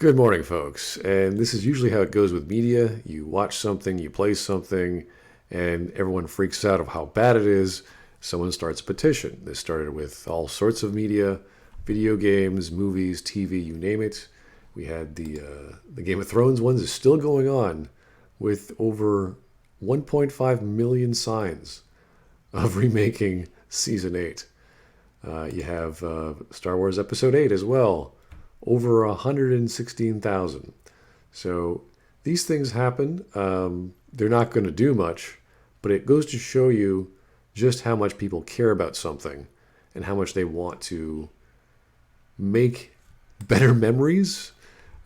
Good morning, folks. And this is usually how it goes with media. You watch something, you play something, and everyone freaks out of how bad it is. Someone starts a petition. This started with all sorts of media, video games, movies, TV, you name it. We had the Game of Thrones ones is still going on with over 1.5 million signs of remaking season 8. You have Star Wars Episode 8 as well, over 116,000. So these things happen. They're not going to do much, but it goes to show you just how much people care about something and how much they want to make better memories,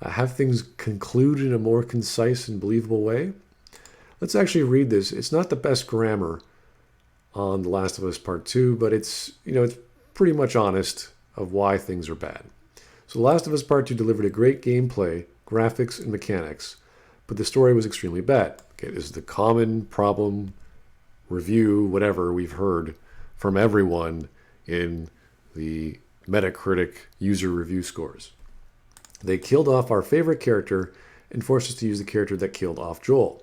have things conclude in a more concise and believable way. Let's actually read this. It's not the best grammar on The Last of Us Part 2, but it's pretty much honest of why things are bad. So The Last of Us Part 2 delivered a great gameplay, graphics, and mechanics, but the story was extremely bad. Okay, this is the common problem, review, whatever we've heard from everyone in the Metacritic user review scores. They killed off our favorite character and forced us to use the character that killed off Joel.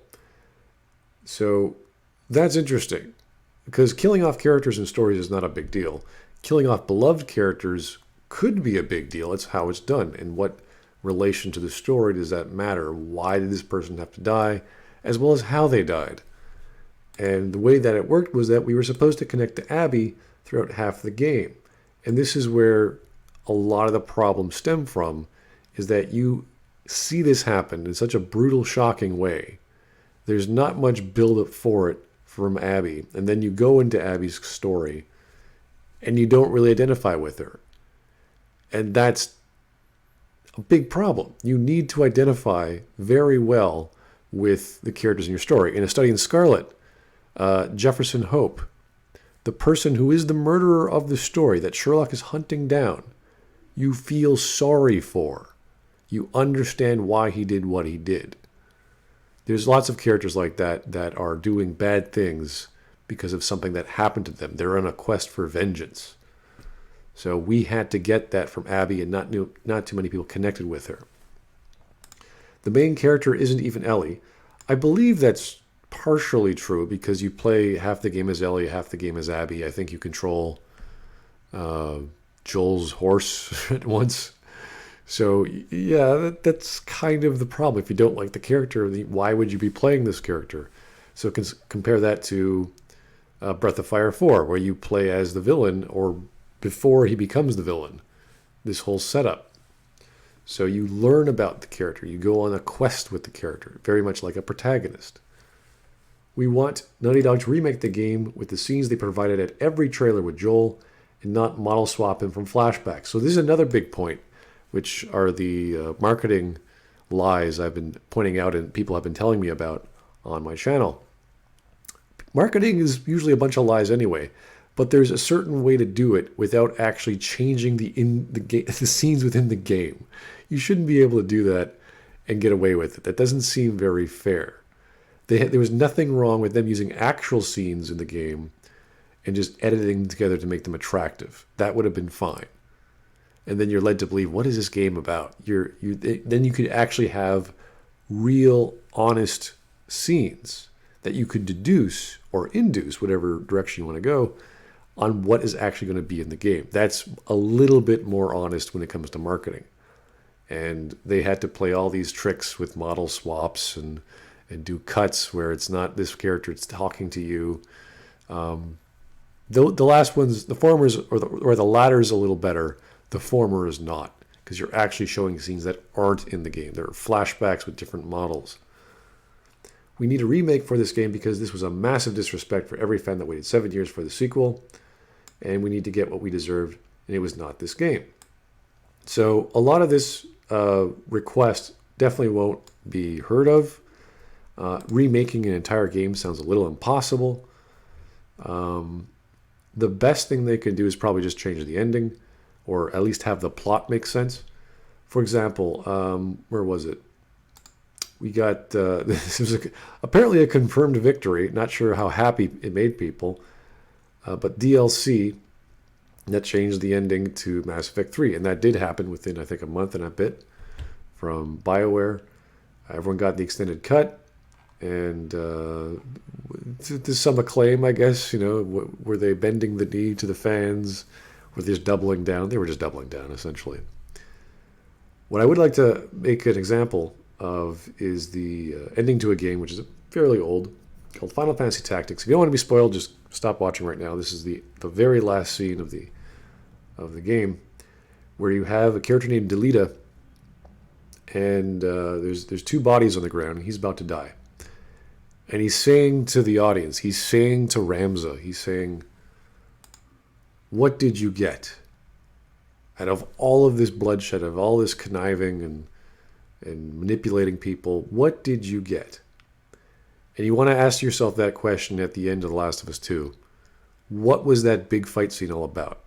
So that's interesting, because killing off characters in stories is not a big deal. Killing off beloved characters could be a big deal. It's how it's done. And what relation to the story does that matter? Why did this person have to die? As well as how they died. And the way that it worked was that we were supposed to connect to Abby throughout half the game. And this is where a lot of the problems stem from, is that you see this happen in such a brutal, shocking way. There's not much build-up for it from Abby. And then you go into Abby's story, and you don't really identify with her. And that's a big problem. You need to identify very well with the characters in your story. In A Study in Scarlet, Jefferson Hope, the person who is the murderer of the story that Sherlock is hunting down, you feel sorry for. You understand why he did what he did. There's lots of characters like that that are doing bad things because of something that happened to them. They're on a quest for vengeance. So we had to get that from Abby, and not too many people connected with her. The main character isn't even Ellie. I believe that's partially true because you play half the game as Ellie, half the game as Abby. I think you control Joel's horse at once. So yeah, that's kind of the problem. If you don't like the character, why would you be playing this character? So compare that to Breath of Fire 4, where you play as the villain or before he becomes the villain. This whole setup. So you learn about the character. You go on a quest with the character, very much like a protagonist. We want Naughty Dog to remake the game with the scenes they provided at every trailer with Joel and not model swap him from flashbacks. So this is another big point, which are the marketing lies I've been pointing out and people have been telling me about on my channel. Marketing is usually a bunch of lies anyway, but there's a certain way to do it without actually changing the scenes within the game. You shouldn't be able to do that and get away with it. That doesn't seem very fair. There was nothing wrong with them using actual scenes in the game and just editing them together to make them attractive. That would have been fine. And then you're led to believe, what is this game about? Then you could actually have real, honest scenes that you could deduce or induce, whatever direction you want to go, on what is actually going to be in the game. That's a little bit more honest when it comes to marketing. And they had to play all these tricks with model swaps and do cuts where it's not this character, it's talking to you. The last ones, the formers or the latter is a little better. The former is not, because you're actually showing scenes that aren't in the game. There are flashbacks with different models. We need a remake for this game because this was a massive disrespect for every fan that waited 7 years for the sequel. And we need to get what we deserved, and it was not this game. So a lot of this request definitely won't be heard of. Remaking an entire game sounds a little impossible. The best thing they could do is probably just change the ending, or at least have the plot make sense. For example, where was it? We got, this was apparently a confirmed victory. Not sure how happy it made people. But DLC that changed the ending to Mass Effect 3. And that did happen within, I think, a month and a bit from BioWare. Everyone got the extended cut, and to some acclaim, I guess. Were they bending the knee to the fans? Were they just doubling down? They were just doubling down, essentially. What I would like to make an example of is the ending to a game, which is fairly old, called Final Fantasy Tactics. If you don't want to be spoiled, just stop watching right now. This is the very last scene of the game, where you have a character named Delita, and there's two bodies on the ground, and he's about to die. And he's saying to the audience, he's saying to Ramza, he's saying, "What did you get? Out of all of this bloodshed, of all this conniving and manipulating people, what did you get?" And you want to ask yourself that question at the end of The Last of Us 2. What was that big fight scene all about?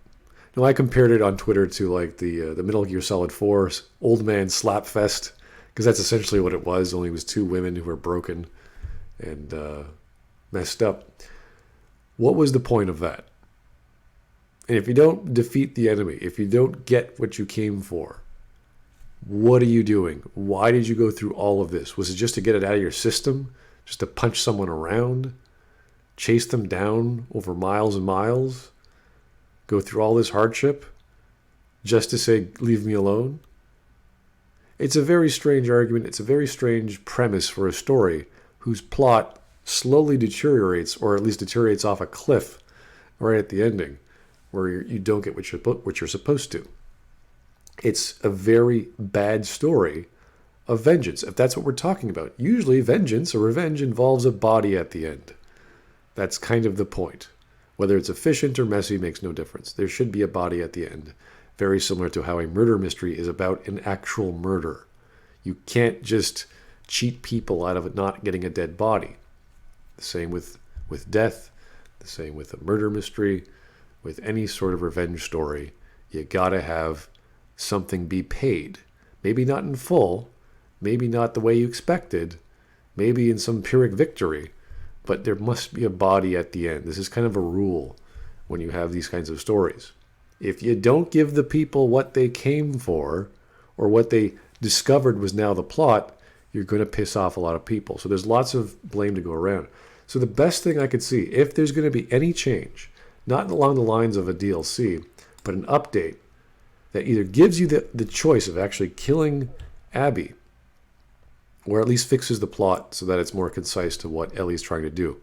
Now, I compared it on Twitter to like the Metal Gear Solid 4 old man slap fest, because that's essentially what it was, only it was two women who were broken and messed up. What was the point of that? And if you don't defeat the enemy, if you don't get what you came for, what are you doing? Why did you go through all of this? Was it just to get it out of your system? Just to punch someone around? Chase them down over miles and miles? Go through all this hardship? Just to say, leave me alone? It's a very strange argument. It's a very strange premise for a story whose plot slowly deteriorates, or at least deteriorates off a cliff right at the ending, where you don't get what you're supposed to. It's a very bad story of vengeance, if that's what we're talking about. Usually vengeance or revenge involves a body at the end. That's kind of the point. Whether it's efficient or messy makes no difference. There should be a body at the end. Very similar to how a murder mystery is about an actual murder. You can't just cheat people out of it not getting a dead body. The same with death. The same with a murder mystery. With any sort of revenge story, you gotta have something be paid. Maybe not in full, maybe not the way you expected, maybe in some Pyrrhic victory, but there must be a body at the end. This is kind of a rule when you have these kinds of stories. If you don't give the people what they came for, or what they discovered was now the plot, you're going to piss off a lot of people. So there's lots of blame to go around. So the best thing I could see, if there's going to be any change, not along the lines of a DLC, but an update that either gives you the choice of actually killing Abby, or at least fixes the plot so that it's more concise to what Ellie's trying to do.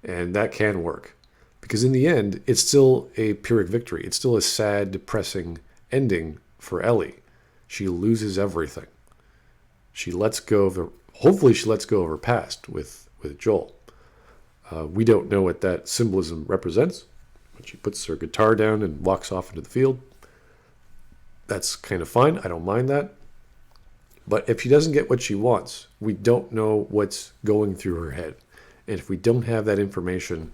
And that can work. Because in the end, it's still a Pyrrhic victory. It's still a sad, depressing ending for Ellie. She loses everything. She lets go of hopefully she lets go of her past with Joel. We don't know what that symbolism represents. But she puts her guitar down and walks off into the field. That's kind of fine. I don't mind that. But if she doesn't get what she wants, we don't know what's going through her head. And if we don't have that information,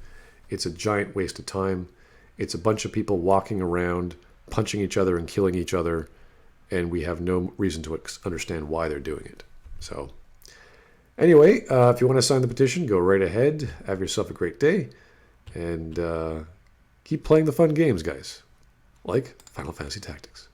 it's a giant waste of time. It's a bunch of people walking around, punching each other and killing each other, and we have no reason to understand why they're doing it. So anyway, if you want to sign the petition, go right ahead. Have yourself a great day. And keep playing the fun games, guys. Like Final Fantasy Tactics.